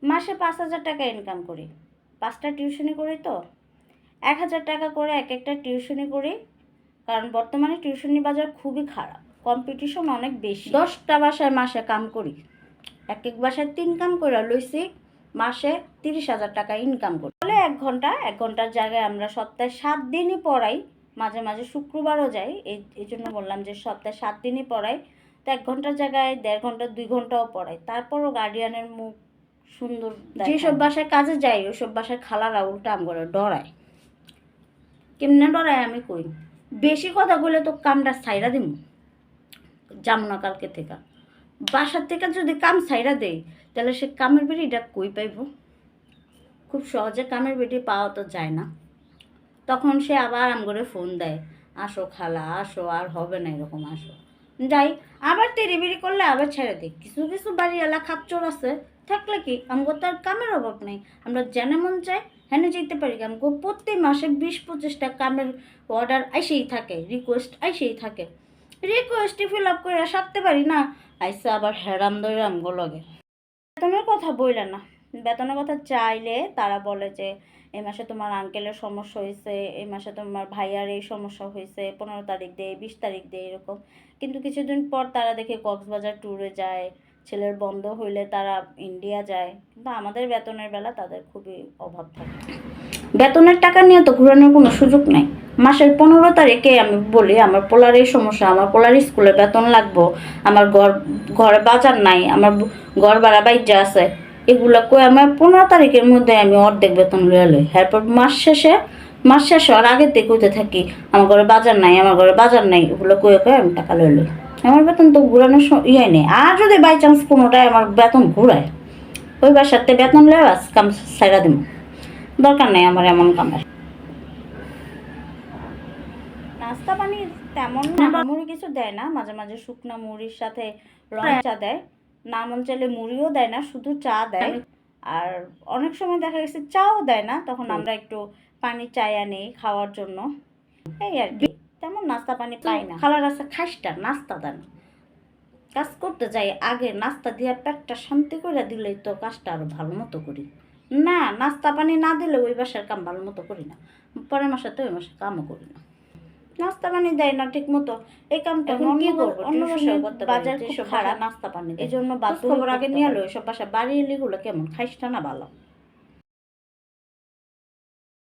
মাসে 5,000 টাকা ইনকাম করি, 5টা টিউশনি করি তো 1,000 টাকা করে এক একটা টিউশনি করি। কারণ বর্তমানে টিউশনি বাজার খুবই খারাপ, কম্পিটিশন অনেক বেশি। 10টা বাসায় মাসে কাম করি, এক এক বাসায় 3 কাম করে লইছি, মাসে 30,000 টাকা ইনকাম করি। বলে 1 ঘন্টার জায়গায় আমরা সপ্তাহে 7 দিনই পড়াই, মাঝে মাঝে শুক্রবারও যাই। এই জন্য বললাম যে সপ্তাহে 7 দিনই পড়াই। তো 1 ঘন্টার জায়গায় 1.5 ঘন্টা 2 ঘন্টাও পড়াই, তারপরও গার্ডিয়ানের মুখ সুন্দর। যেসব বাসায় কাজে যাই ওইসব বাসায় খালারা উল্টা আম করে ডরায়। কেমনে ডরায় আমি কই, বেশি কথা বলে তো কামটা ছাইরা দিম, যাম না কালকে থেকে। বাসার থেকে যদি কাম ছাইরা দেই তাহলে সে কামের বেটিটা কই পাইব? খুব সহজে কামের বেটি পাওয়া তো যায় না। তখন সে আবার আম করে ফোন দেয়, আসো খালা আসো, আর হবে না এরকম, আসো। যাই, আবার তেড়িবিড়ি করলে আবার ছেড়ে দিই। কিছু কিছু বাড়িওয়ালা খাপচোর আছে, থাকলে কি আমগো তো আর কামের অভাব নেই, আমরা জেনে মন চাই হেনে যেতে পারি। আমগো প্রতি মাসে 20-25টা কামের অর্ডার আইসেই থাকে, রিকোয়েস্ট আইসেই থাকে। রিকোয়েস্টই ফিল আপ করে সারতে পারি না, আইসা আবার হেরাম দইরা আমগো লগে। বেতনের কথা বইলে না, বেতনের কথা চাইলে তারা বলে যে এই মাসে তোমার আঙ্কেলের সমস্যা হয়েছে, এই মাসে তোমার ভাইয়ার এই সমস্যা হয়েছে, 15 তারিখ দিয়ে 20 তারিখ দিয়ে এরকম। কিন্তু কিছুদিন পর তারা দেখে কক্সবাজার ট্যুরে যায়, ছেলের বন্ধ হইলে তারা ইন্ডিয়া যায়। কিন্তু আমাদের বেতনের বেলা তাদের খুবই অভাব থাকে। বেতনের টাকা নিয়ে তো ঘুরানোর কোনো সুযোগ নাই। মাসের 15 তারিখে আমি বলি আমার পোলার এই সমস্যা, আমার পোলার স্কুলে বেতন লাগবো, আমার ঘরে বাজার নাই, আমার ঘর ভাড়া বাইজা আছে, এগুলো কই আমার 15 তারিখের মধ্যে আমি অর্ধেক বেতন লইয়া লই। এরপর মাস শেষ হওয়ার আগে থেকে কইতে থাকি আমার ঘরে বাজার নাই, আমার ঘরে বাজার নাই, ওগুলো কয়ে আমি টাকা লই লই। আমার বেতন তো ঘুরানোর ইয়ে নেই। আর যদি বাই চান্স কোনোটাই আমার বেতন ঘুরায়, ওই বাসাতে বেতন লয়ে বাস কাম সাইরা দিব, দরকার নেই আমার এমন কামের। নাস্তা পানি তেমন মুড়ি কিছু দেয় না, মাঝে মাঝে শুকনা মুড়ির সাথে রং চা দেয়, না মন চাইলে মুড়িও দেয় না, শুধু চা দেয়। আর অনেক সময় দেখা গেছে চাও দেয় না, তখন আমরা একটু পানি চাই আনি খাওয়ার জন্য, এই আর কি। তেমন নাস্তা পানি পাই না। খালার আছে খাইসটা নাস্তা দেন, কাজ করতে যাই আগে নাস্তা দিয়ে পেটটা শান্তি করে দিলেই তো কাজটা আরো ভালো মতো করি। না, নাস্তা পানি না দিলে ওই বাসার কাম ভালো মতো করি না, পরের মাসে তো ওই মাসে কামও করি না। নাস্তা পানি দেয় না ঠিক মতো, এই কামটা এখন কি করবো, অন্য বাসায় করতে বাজার খুব খারাপ, নাস্তা পানি এই জন্য বাধ্য খবর আগে নিয়ে এলো। এসব বাসা বাড়ি এলিগুলো কেমন খাইসটা না ভালো।